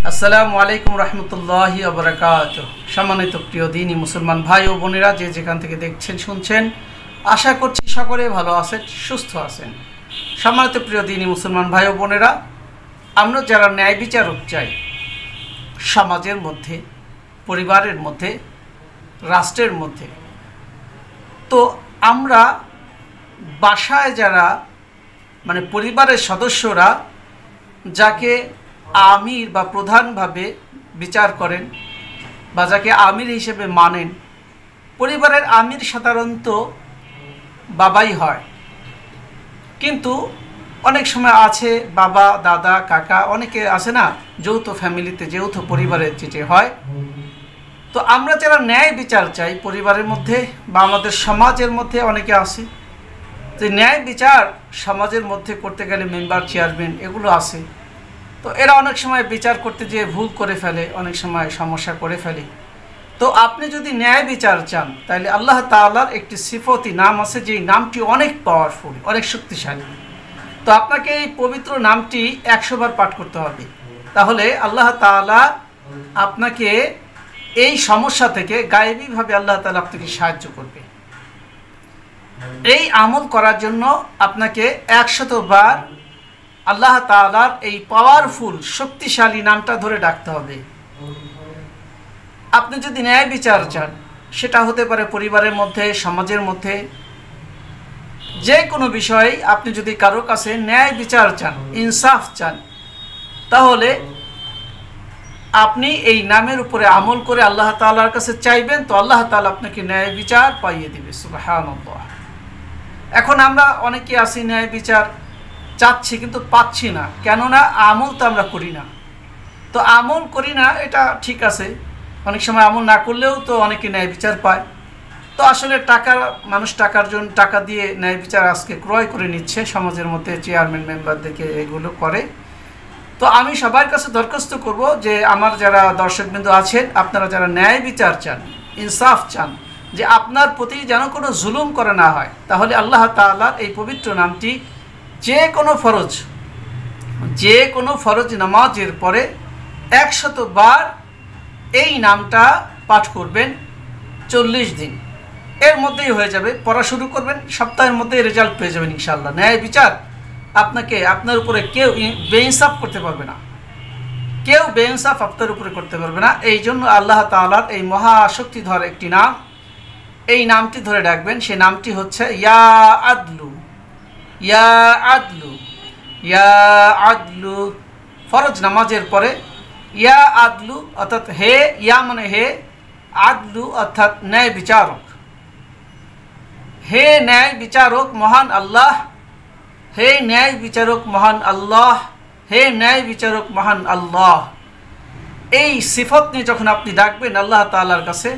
আসসালামু আলাইকুম রহমতুল্লাহি ওয়া বারাকাতুহু। সম্মানিত প্রিয় দিনী মুসলমান ভাই ও বোনেরা, যে যেখান থেকে দেখছেন শুনছেন, আশা করছি সকলে ভালো আছেন, সুস্থ আছেন। সম্মানিত প্রিয় দিনী মুসলমান ভাই ও বোনেরা, আমরা যারা ন্যায় বিচারক চাই সমাজের মধ্যে, পরিবারের মধ্যে, রাষ্ট্রের মধ্যে, তো আমরা বাসায় যারা পরিবারের সদস্যরা যাকে আমির বা প্রধানভাবে বিচার করেন বা যাকে আমির হিসেবে মানেন, পরিবারের আমির সাধারণত বাবাই হয়। কিন্তু অনেক সময় আছে বাবা, দাদা, কাকা, অনেকে আছে না, যৌথ ফ্যামিলিতে, যৌথ পরিবারে যেটা হয়। তো আমরা যারা ন্যায় বিচার চাই পরিবারের মধ্যে বা আমাদের সমাজের মধ্যে, অনেকে আছে যে ন্যায় বিচার সমাজের মধ্যে করতে গেলে মেম্বার, চেয়ারম্যান এগুলো আছে। তো এরা অনেক সময় বিচার করতে যেয়ে ভুল করে ফেলে, অনেক সময় সমস্যা করে ফেলে। তো আপনি যদি ন্যায় বিচার চান, তাহলে আল্লাহ তাআলার একটি সিফতি নাম আছে, যেই নামটি অনেক পাওয়ারফুল, অনেক শক্তিশালী। তো আপনাকে এই পবিত্র নামটি 100 বার পাঠ করতে হবে। তাহলে আল্লাহ তাআলা আপনাকে এই সমস্যা থেকে গায়েবীভাবে আল্লাহ তাআলা আপনাকে সাহায্য করবে। এই আমল করার জন্য আপনাকে 100 বার আল্লাহ তাআলার এই পাওয়ারফুল শক্তিশালী নামটা ধরে ডাকতে হবে। আপনি যদি ন্যায় বিচার চান, সেটা হতে পারে পরিবারের মধ্যে, সমাজের মধ্যে, যে কোনো বিষয়ে আপনি যদি কারো কাছে ন্যায় বিচার চান, ইনসাফ চান, তাহলে আপনি এই নামের উপরে আমল করে আল্লাহ তাআলার কাছে চাইবেন, তো আল্লাহ তাআলা আপনাকে ন্যায় বিচার পাইয়ে দিবে। সুবহানাল্লাহ। এখন আমরা অনেকে আছি ন্যায় বিচার চাচ্ছি কিন্তু পাচ্ছি না, কেননা আমল তো আমরা করি না। তো আমল করি না, এটা ঠিক আছে, অনেক সময় আমল না করলেও তো অনেকে ন্যায় বিচার পায়। তো আসলে মানুষ টাকার জন্য টাকা দিয়ে ন্যায় বিচার আজকে ক্রয় করে নিচ্ছে, সমাজের মধ্যে চেয়ারম্যান মেম্বারদেরকে এগুলো করে। তো আমি সবার কাছে দরখাস্ত করব যে আমার যারা দর্শকবৃন্দ আছেন, আপনারা যারা ন্যায় বিচার চান, ইনসাফ চান, যে আপনার প্রতি যেন কোনো জুলুম করা না হয়, তাহলে আল্লাহ তাআলার এই পবিত্র নামটি যে কোনো ফরজ নামাজের পরে 100 বার এই নামটা পাঠ করবেন। 40 দিন এর মধ্যেই হয়ে যাবে। পড়া শুরু করবেন, সপ্তাহের মধ্যেই রেজাল্ট পেয়ে যাবেন ইনশাআল্লাহ। ন্যায় বিচার আপনার উপরে কেউ বেইনসাফ করতে পারবে না, কেউ বেইনসাফ আপনার উপরে করতে পারবে না। এই জন্য আল্লাহ তাআলার এই মহাশক্তিধর একটি নাম, এই নামটি ধরে ডাকবেন। সেই নামটি হচ্ছে ইয়া আদলু, ইয়া আদলু, ইয়া আদলু। ফরজ নামাজের পরে ইয়া আদলু অর্থাৎ হে, ইয়া মানে হে, আদলু অর্থাৎ ন্যায় বিচারক। হে ন্যায় বিচারক মহান আল্লাহ, হে ন্যায় বিচারক মহান আল্লাহ, হে ন্যায় বিচারক মহান আল্লাহ। এই সিফত নিয়ে যখন আপনি ডাকবেন আল্লাহ তাআলার কাছে,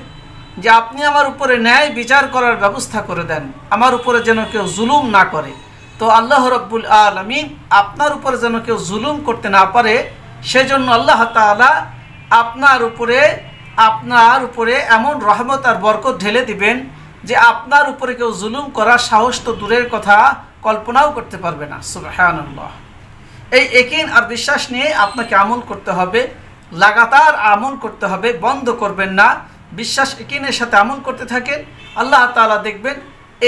যে আপনি আমার উপরে ন্যায় বিচার করার ব্যবস্থা করে দেন, আমার উপরে যেন কেউ জুলুম না করে, তো আল্লাহ রাব্বুল আলামিন আপনার উপরে যেন কেউ জুলুম করতে না পারে, সেজন্য আল্লাহ তাআলা আপনার উপরে এমন রহমত আর বরকত ঢেলে দিবেন যে আপনার উপরে কেউ জুলুম করার সাহস তো দূরের কথা, কল্পনাও করতে পারবে না। সুবহানাল্লাহ। এই ইয়াকিন আর বিশ্বাস নিয়ে আপনাকে আমল করতে হবে, লাগাতার আমল করতে হবে, বন্ধ করবেন না। বিশ্বাস ইয়াকিনের সাথে আমল করতে থাকেন, আল্লাহ তাআলা দেখবেন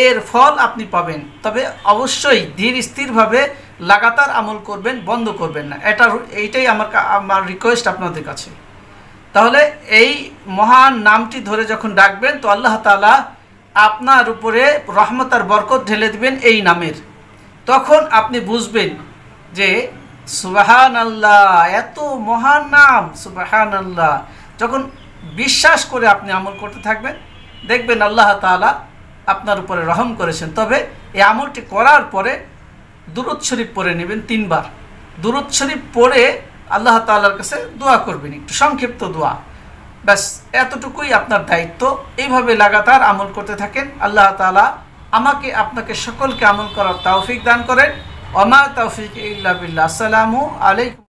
এর ফল আপনি পাবেন। তবে অবশ্যই ধীর স্থিরভাবে লাগাতার আমল করবেন, বন্ধ করবেন না। এইটাই আমার রিকোয়েস্ট আপনাদের কাছে। তাহলে এই মহান নামটি ধরে যখন ডাকবেন, তো আল্লাহ তাআলা আপনার উপরে রহমত আর বরকত ঢেলে দিবেন এই নামের। তখন আপনি বুঝবেন যে সুবহানাল্লাহ, এত মহান নাম সুবহানাল্লাহ। যখন বিশ্বাস করে আপনি আমল করতে থাকবেন, দেখবেন আল্লাহ তাআলা আপনার উপরে রহম করেছেন। তবে এই আমলটি করার পরে দুরূদ শরীফ পড়ে নেবেন 3 বার। দুরূদ শরীফ পড়ে আল্লাহ তাআলার কাছে দোয়া করবেন, একটু সংক্ষিপ্ত দোয়া, ব্যাস এতটুকুই আপনার দায়িত্ব। এইভাবে লাগাতার আমল করতে থাকেন। আল্লাহ তাআলা আমাকে আপনাকে সকলকে আমল করার তৌফিক দান করেন। ওয়া মা তৌফিক ইল্লা বিল্লাহ। আসসালামু আলাইকুম।